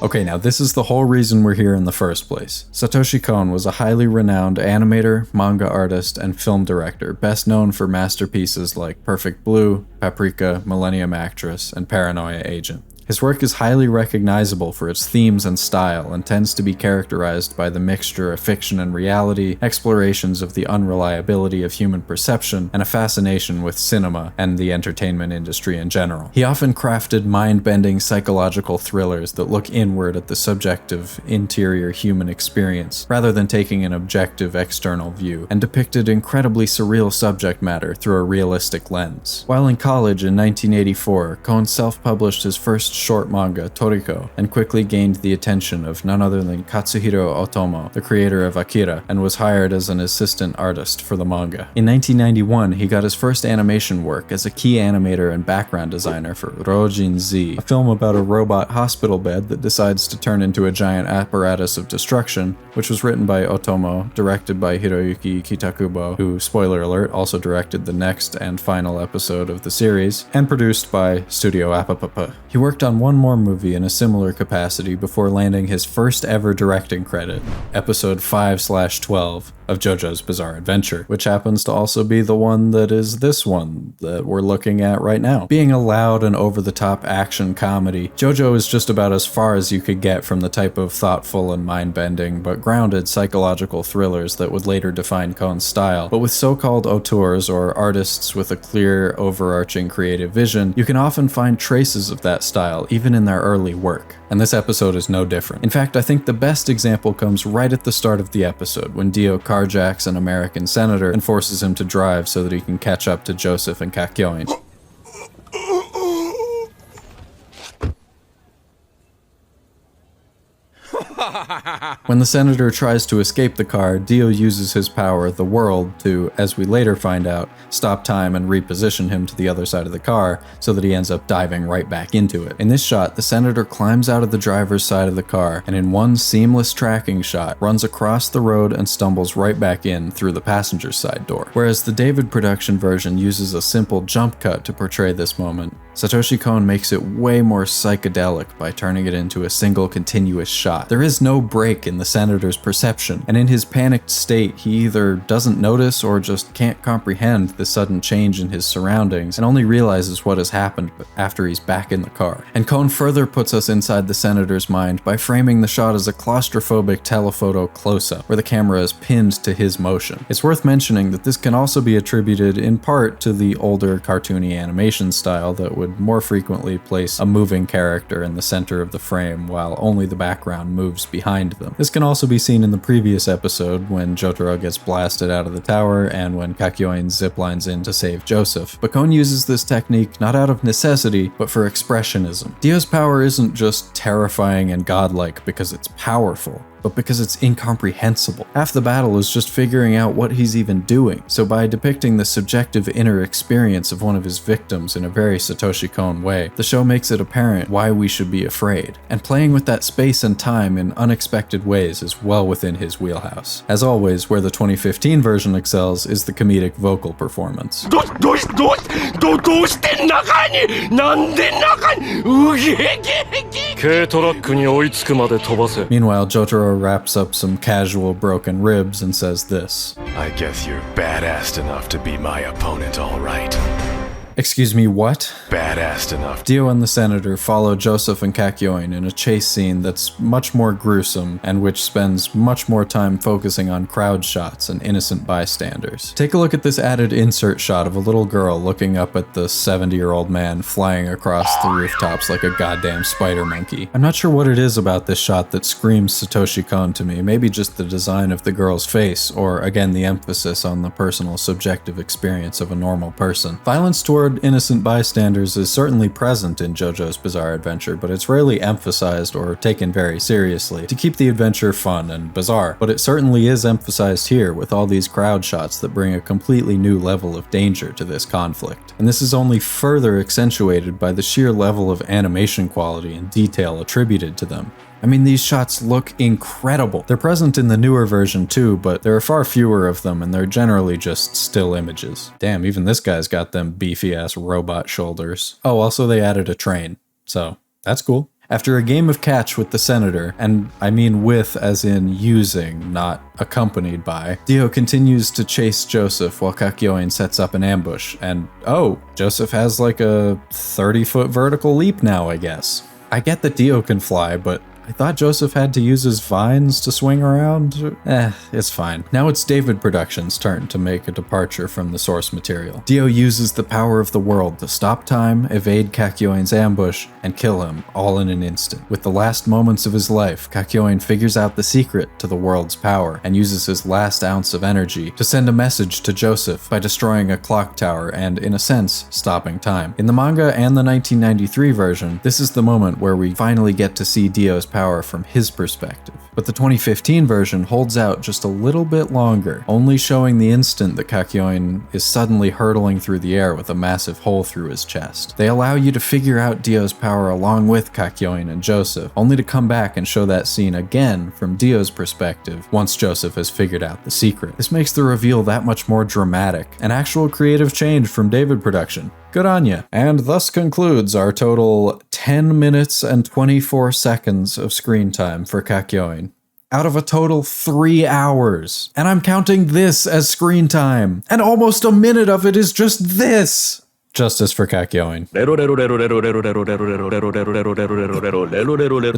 Okay, now this is the whole reason we're here in the first place. Satoshi Kon was a highly renowned animator, manga artist, and film director, best known for masterpieces like Perfect Blue, Paprika, Millennium Actress, and Paranoia Agent. His work is highly recognizable for its themes and style, and tends to be characterized by the mixture of fiction and reality, explorations of the unreliability of human perception, and a fascination with cinema and the entertainment industry in general. He often crafted mind-bending psychological thrillers that look inward at the subjective, interior human experience, rather than taking an objective external view, and depicted incredibly surreal subject matter through a realistic lens. While in college in 1984, Kon self-published his first short manga, Toriko, and quickly gained the attention of none other than Katsuhiro Otomo, the creator of Akira, and was hired as an assistant artist for the manga. In 1991, he got his first animation work as a key animator and background designer for Rojin Z, a film about a robot hospital bed that decides to turn into a giant apparatus of destruction, which was written by Otomo, directed by Hiroyuki Kitakubo, who, spoiler alert, also directed the next and final episode of the series, and produced by Studio Appapapa. He worked on one more movie in a similar capacity before landing his first ever directing credit, episode 5/12 of JoJo's Bizarre Adventure, which happens to also be the one that is this one that we're looking at right now. Being a loud and over-the-top action comedy, JoJo is just about as far as you could get from the type of thoughtful and mind-bending but grounded psychological thrillers that would later define Kon's style. But with so-called auteurs, or artists with a clear, overarching creative vision, you can often find traces of that style even in their early work. And this episode is no different. In fact, I think the best example comes right at the start of the episode, when Dio carjacks an American senator and forces him to drive so that he can catch up to Joseph and Kakyoin. When the senator tries to escape the car, Dio uses his power, the world, to, as we later find out, stop time and reposition him to the other side of the car so that he ends up diving right back into it. In this shot, the senator climbs out of the driver's side of the car and in one seamless tracking shot runs across the road and stumbles right back in through the passenger's side door. Whereas the David production version uses a simple jump cut to portray this moment, Satoshi Kon makes it way more psychedelic by turning it into a single continuous shot. There is no break in the senator's perception, and in his panicked state, he either doesn't notice or just can't comprehend the sudden change in his surroundings and only realizes what has happened after he's back in the car. And Kon further puts us inside the senator's mind by framing the shot as a claustrophobic telephoto close-up, where the camera is pinned to his motion. It's worth mentioning that this can also be attributed in part to the older cartoony animation style that would more frequently place a moving character in the center of the frame while only the background moves behind them. This can also be seen in the previous episode when Jotaro gets blasted out of the tower and when Kakyoin ziplines in to save Joseph. But Kon uses this technique not out of necessity, but for expressionism. Dio's power isn't just terrifying and godlike because it's powerful, but because it's incomprehensible. Half the battle is just figuring out what he's even doing. So by depicting the subjective inner experience of one of his victims in a very Satoshi Kon way, the show makes it apparent why we should be afraid. And playing with that space and time in unexpected ways is well within his wheelhouse. As always, where the 2015 version excels is the comedic vocal performance. Meanwhile, Jotaro wraps up some casual broken ribs and says this. I guess you're badass enough to be my opponent, all right. Excuse me, what? Badass enough. Dio and the senator follow Joseph and Kakyoin in a chase scene that's much more gruesome and which spends much more time focusing on crowd shots and innocent bystanders. Take a look at this added insert shot of a little girl looking up at the 70-year-old man flying across the rooftops like a goddamn spider monkey. I'm not sure what it is about this shot that screams Satoshi Kon to me, maybe just the design of the girl's face, or again the emphasis on the personal subjective experience of a normal person. Violence toward innocent bystanders is certainly present in JoJo's Bizarre Adventure, but it's rarely emphasized or taken very seriously to keep the adventure fun and bizarre. But it certainly is emphasized here with all these crowd shots that bring a completely new level of danger to this conflict. And this is only further accentuated by the sheer level of animation quality and detail attributed to them. I mean, these shots look incredible. They're present in the newer version too, but there are far fewer of them and they're generally just still images. Damn, even this guy's got them beefy ass robot shoulders. Oh, also they added a train, so that's cool. After a game of catch with the senator, and I mean with as in using, not accompanied by, Dio continues to chase Joseph while Kakyoin sets up an ambush, and oh, Joseph has like a 30-foot vertical leap now, I guess. I get that Dio can fly, but I thought Joseph had to use his vines to swing around. It's fine. Now it's David Productions' turn to make a departure from the source material. Dio uses the power of the world to stop time, evade Kakyoin's ambush, and kill him, all in an instant. With the last moments of his life, Kakyoin figures out the secret to the world's power, and uses his last ounce of energy to send a message to Joseph by destroying a clock tower and, in a sense, stopping time. In the manga and the 1993 version, this is the moment where we finally get to see Dio's power from his perspective. But the 2015 version holds out just a little bit longer, only showing the instant that Kakyoin is suddenly hurtling through the air with a massive hole through his chest. They allow you to figure out Dio's power along with Kakyoin and Joseph, only to come back and show that scene again from Dio's perspective once Joseph has figured out the secret. This makes the reveal that much more dramatic, an actual creative change from David Production. Good on ya. And thus concludes our total 10 minutes and 24 seconds of screen time for Kakyoin. Out of a total 3 hours. And I'm counting this as screen time. And almost a minute of it is just this. Justice for Kakyoin. The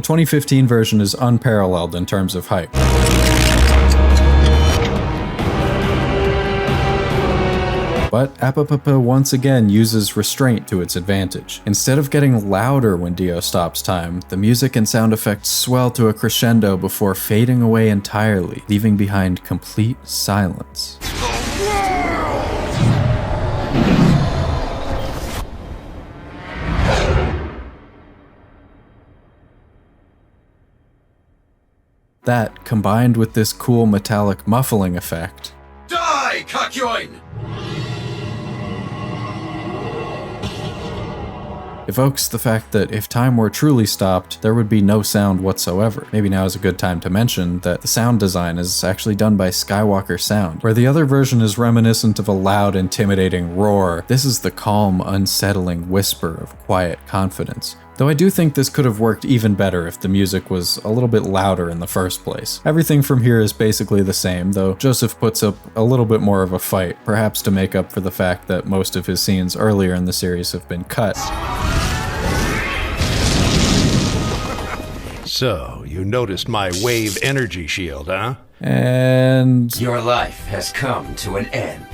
2015 version is unparalleled in terms of hype. But APPP once again uses restraint to its advantage. Instead of getting louder when Dio stops time, the music and sound effects swell to a crescendo before fading away entirely, leaving behind complete silence. That, combined with this cool metallic muffling effect, Die, Kakyoin! evokes the fact that if time were truly stopped, there would be no sound whatsoever. Maybe now is a good time to mention that the sound design is actually done by Skywalker Sound. Where the other version is reminiscent of a loud, intimidating roar, this is the calm, unsettling whisper of quiet confidence. Though I do think this could have worked even better if the music was a little bit louder in the first place. Everything from here is basically the same, though Joseph puts up a little bit more of a fight, perhaps to make up for the fact that most of his scenes earlier in the series have been cut. So, you noticed my wave energy shield, huh? And... Your life has come to an end.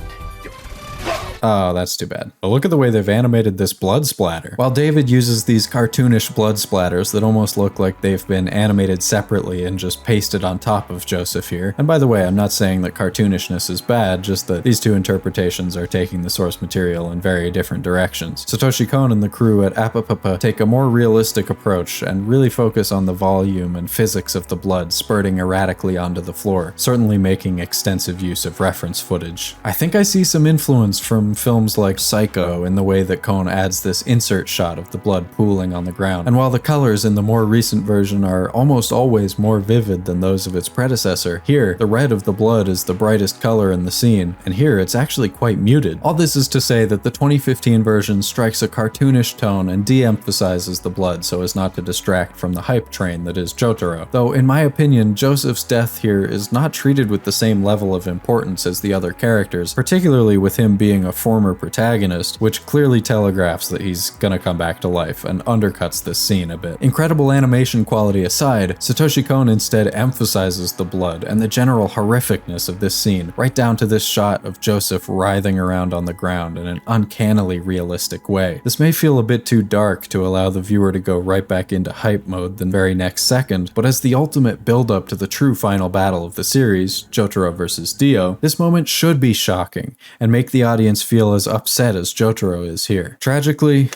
Oh, that's too bad. But look at the way they've animated this blood splatter. While David uses these cartoonish blood splatters that almost look like they've been animated separately and just pasted on top of Joseph here. And by the way, I'm not saying that cartoonishness is bad, just that these two interpretations are taking the source material in very different directions. Satoshi Kon and the crew at APPP take a more realistic approach and really focus on the volume and physics of the blood spurting erratically onto the floor, certainly making extensive use of reference footage. I think I see some influence from films like Psycho in the way that Kon adds this insert shot of the blood pooling on the ground. And while the colors in the more recent version are almost always more vivid than those of its predecessor, here, the red of the blood is the brightest color in the scene, and here it's actually quite muted. All this is to say that the 2015 version strikes a cartoonish tone and de-emphasizes the blood so as not to distract from the hype train that is Jotaro. Though, in my opinion, Joseph's death here is not treated with the same level of importance as the other characters, particularly with him being a former protagonist, which clearly telegraphs that he's gonna come back to life and undercuts this scene a bit. Incredible animation quality aside, Satoshi Kon instead emphasizes the blood and the general horrificness of this scene, right down to this shot of Joseph writhing around on the ground in an uncannily realistic way. This may feel a bit too dark to allow the viewer to go right back into hype mode the very next second, but as the ultimate build-up to the true final battle of the series, Jotaro vs. Dio, this moment should be shocking and make the audience feel as upset as Jotaro is here. Tragically,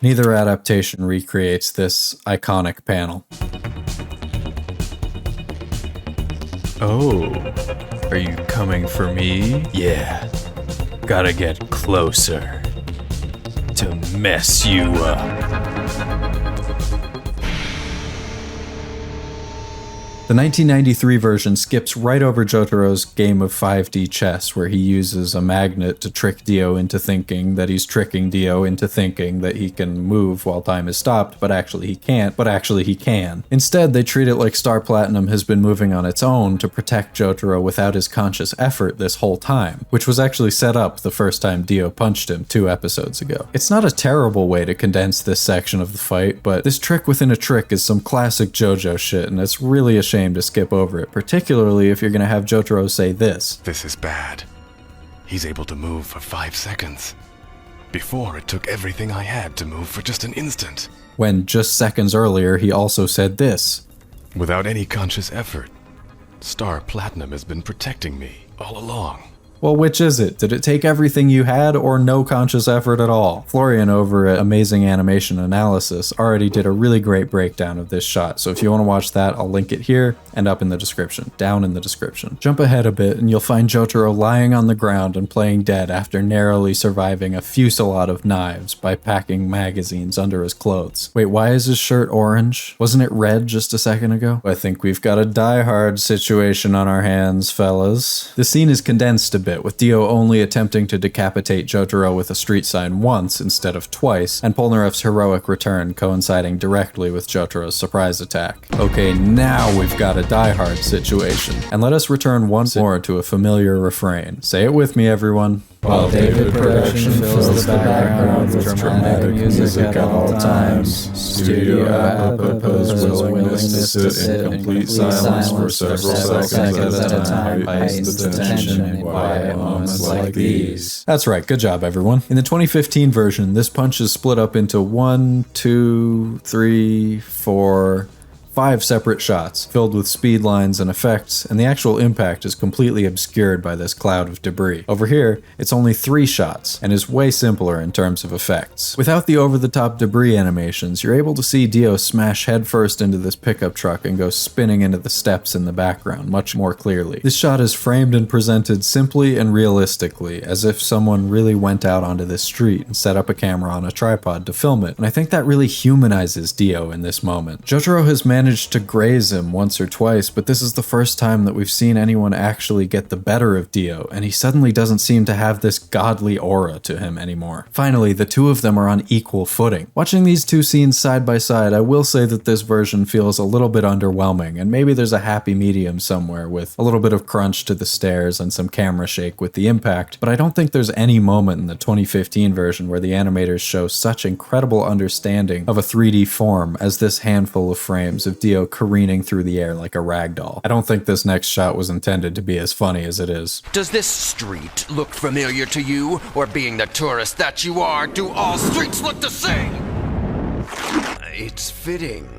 neither adaptation recreates this iconic panel. Oh, are you coming for me? Yeah, gotta get closer to mess you up. The 1993 version skips right over Jotaro's game of 5D chess, where he uses a magnet to trick Dio into thinking that he's tricking Dio into thinking that he can move while time is stopped, but actually he can't, but actually he can. Instead, they treat it like Star Platinum has been moving on its own to protect Jotaro without his conscious effort this whole time, which was actually set up the first time Dio punched him 2 episodes ago. It's not a terrible way to condense this section of the fight, but this trick within a trick is some classic Jojo shit, and it's really a shame to skip over it, particularly if you're gonna have Jotaro say this. This is bad. He's able to move for 5 seconds. Before, it took everything I had to move for just an instant. When just seconds earlier, he also said this. Without any conscious effort, Star Platinum has been protecting me all along. Well, which is it? Did it take everything you had or no conscious effort at all? Florian over at Amazing Animation Analysis already did a really great breakdown of this shot, so if you want to watch that, I'll link it here and up in the description, down in the description. Jump ahead a bit and you'll find Jotaro lying on the ground and playing dead after narrowly surviving a fusillade of knives by packing magazines under his clothes. Wait, why is his shirt orange? Wasn't it red just a second ago? I think we've got a Die Hard situation on our hands, fellas. The scene is condensed a bit, with Dio only attempting to decapitate Jotaro with a street sign once instead of twice, and Polnareff's heroic return coinciding directly with Jotaro's surprise attack. Okay, now we've got a Die Hard situation. And let us return once more to a familiar refrain. Say it with me, everyone. While David Production fills the background with dramatic music at all times, Studio Apopos was willing to sit in complete silence for several seconds at a time, heights the tension in quiet moments like these. That's right, good job everyone. In the 2015 version, this punch is split up into 1, 2, 3, 4, 5 separate shots, filled with speed lines and effects, and the actual impact is completely obscured by this cloud of debris. Over here, it's only 3 shots, and is way simpler in terms of effects. Without the over-the-top debris animations, you're able to see Dio smash headfirst into this pickup truck and go spinning into the steps in the background much more clearly. This shot is framed and presented simply and realistically, as if someone really went out onto this street and set up a camera on a tripod to film it, and I think that really humanizes Dio in this moment. Jotaro has managed to graze him once or twice, but this is the first time that we've seen anyone actually get the better of Dio, and he suddenly doesn't seem to have this godly aura to him anymore. Finally, the two of them are on equal footing. Watching these two scenes side by side, I will say that this version feels a little bit underwhelming, and maybe there's a happy medium somewhere with a little bit of crunch to the stares and some camera shake with the impact, but I don't think there's any moment in the 2015 version where the animators show such incredible understanding of a 3D form as this handful of frames of Dio careening through the air like a ragdoll. I don't think this next shot was intended to be as funny as it is. Does this street look familiar to you? Or being the tourist that you are, do all streets look the same? It's fitting.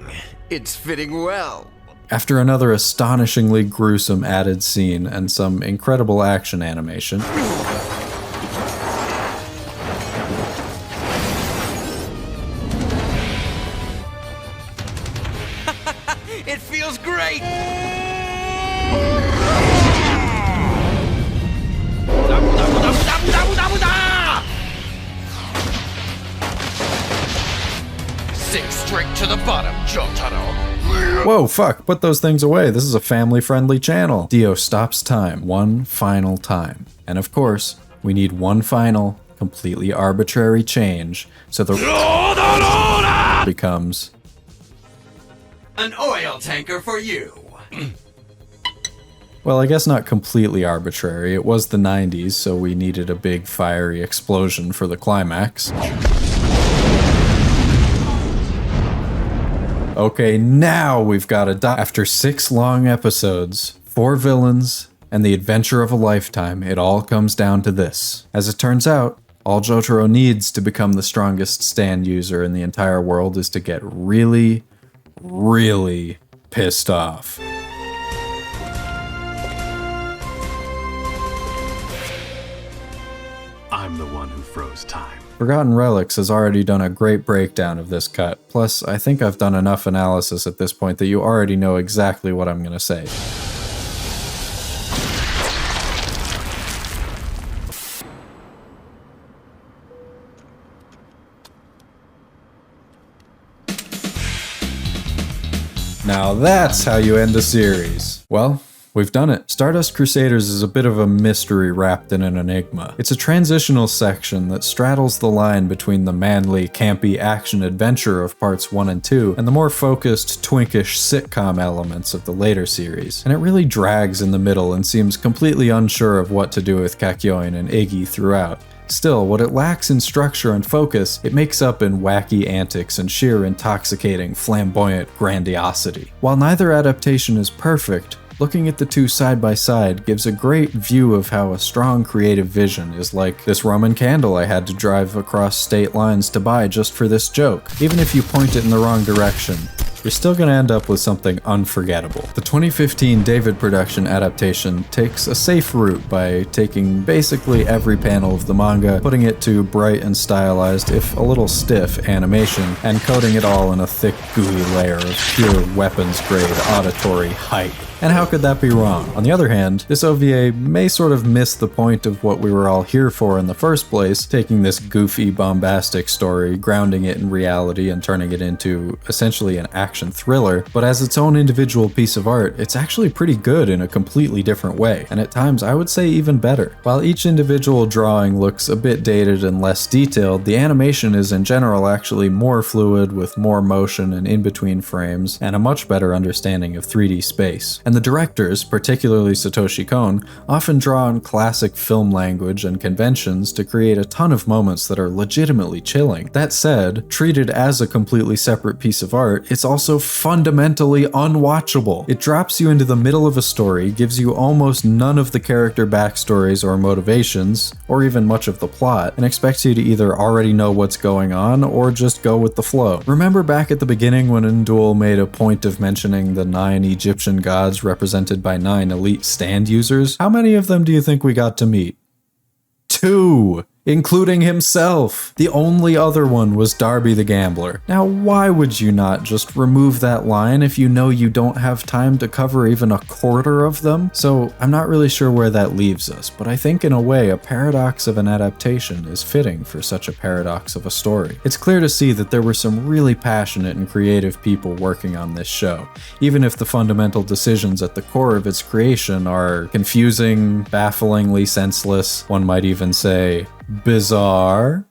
It's fitting well. After another astonishingly gruesome added scene and some incredible action animation, It feels great! Sink straight to the bottom, Jotaro. whoa, fuck, put those things away. This is a family-friendly channel. Dio stops time one final time. And of course, we need one final, completely arbitrary change, so the becomes an oil tanker for you. Well, I guess not completely arbitrary. It was the 90s, so we needed a big fiery explosion for the climax. Okay, now we've got a after 6 long episodes, 4 villains, and the adventure of a lifetime, it all comes down to this. As it turns out, all Jotaro needs to become the strongest stand user in the entire world is to get really, really pissed off. I'm the one who froze time. Forgotten Relics has already done a great breakdown of this cut, plus I think I've done enough analysis at this point that you already know exactly what I'm gonna say. Now that's how you end a series. Well, we've done it. Stardust Crusaders is a bit of a mystery wrapped in an enigma. It's a transitional section that straddles the line between the manly, campy action-adventure of parts 1 and 2 and the more focused, twinkish sitcom elements of the later series. And it really drags in the middle and seems completely unsure of what to do with Kakyoin and Iggy throughout. Still, what it lacks in structure and focus, it makes up in wacky antics and sheer intoxicating, flamboyant grandiosity. While neither adaptation is perfect, looking at the two side by side gives a great view of how a strong creative vision is like this Roman candle I had to drive across state lines to buy just for this joke. Even if you point it in the wrong direction, you're still gonna end up with something unforgettable. The 2015 David production adaptation takes a safe route by taking basically every panel of the manga, putting it to bright and stylized, if a little stiff, animation, and coating it all in a thick, gooey layer of pure weapons-grade auditory hype. And how could that be wrong? On the other hand, this OVA may sort of miss the point of what we were all here for in the first place, taking this goofy, bombastic story, grounding it in reality, and turning it into essentially an action thriller, but as its own individual piece of art, it's actually pretty good in a completely different way, and at times I would say even better. While each individual drawing looks a bit dated and less detailed, the animation is in general actually more fluid, with more motion and in-between frames, and a much better understanding of 3D space. And the directors, particularly Satoshi Kon, often draw on classic film language and conventions to create a ton of moments that are legitimately chilling. That said, treated as a completely separate piece of art, it's also fundamentally unwatchable. It drops you into the middle of a story, gives you almost none of the character backstories or motivations, or even much of the plot, and expects you to either already know what's going on or just go with the flow. Remember back at the beginning when Indul made a point of mentioning the 9 Egyptian gods represented by 9 elite stand users? How many of them do you think we got to meet? 2! Including himself. The only other one was Darby the Gambler. Now, why would you not just remove that line if you know you don't have time to cover even a quarter of them? So, I'm not really sure where that leaves us, but I think in a way a paradox of an adaptation is fitting for such a paradox of a story. It's clear to see that there were some really passionate and creative people working on this show, even if the fundamental decisions at the core of its creation are confusing, bafflingly senseless, one might even say bizarre,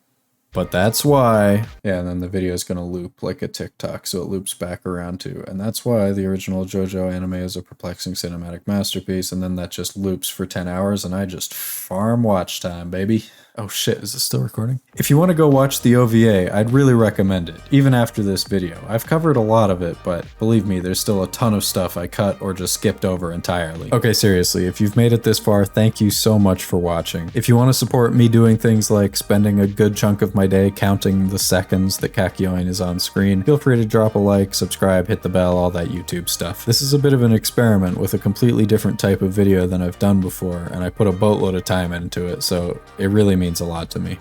but that's why. Yeah, and then the video is going to loop like a TikTok, so it loops back around too. And that's why the original Jojo anime is a perplexing cinematic masterpiece, and then that just loops for 10 hours, and I just farm watch time, baby. Oh shit, is this still recording? If you want to go watch the OVA, I'd really recommend it, even after this video. I've covered a lot of it, but believe me, there's still a ton of stuff I cut or just skipped over entirely. Okay, seriously, if you've made it this far, thank you so much for watching. If you want to support me doing things like spending a good chunk of my day counting the seconds that Kakyoin is on screen, feel free to drop a like, subscribe, hit the bell, all that YouTube stuff. This is a bit of an experiment with a completely different type of video than I've done before, and I put a boatload of time into it, so it really means a lot to me.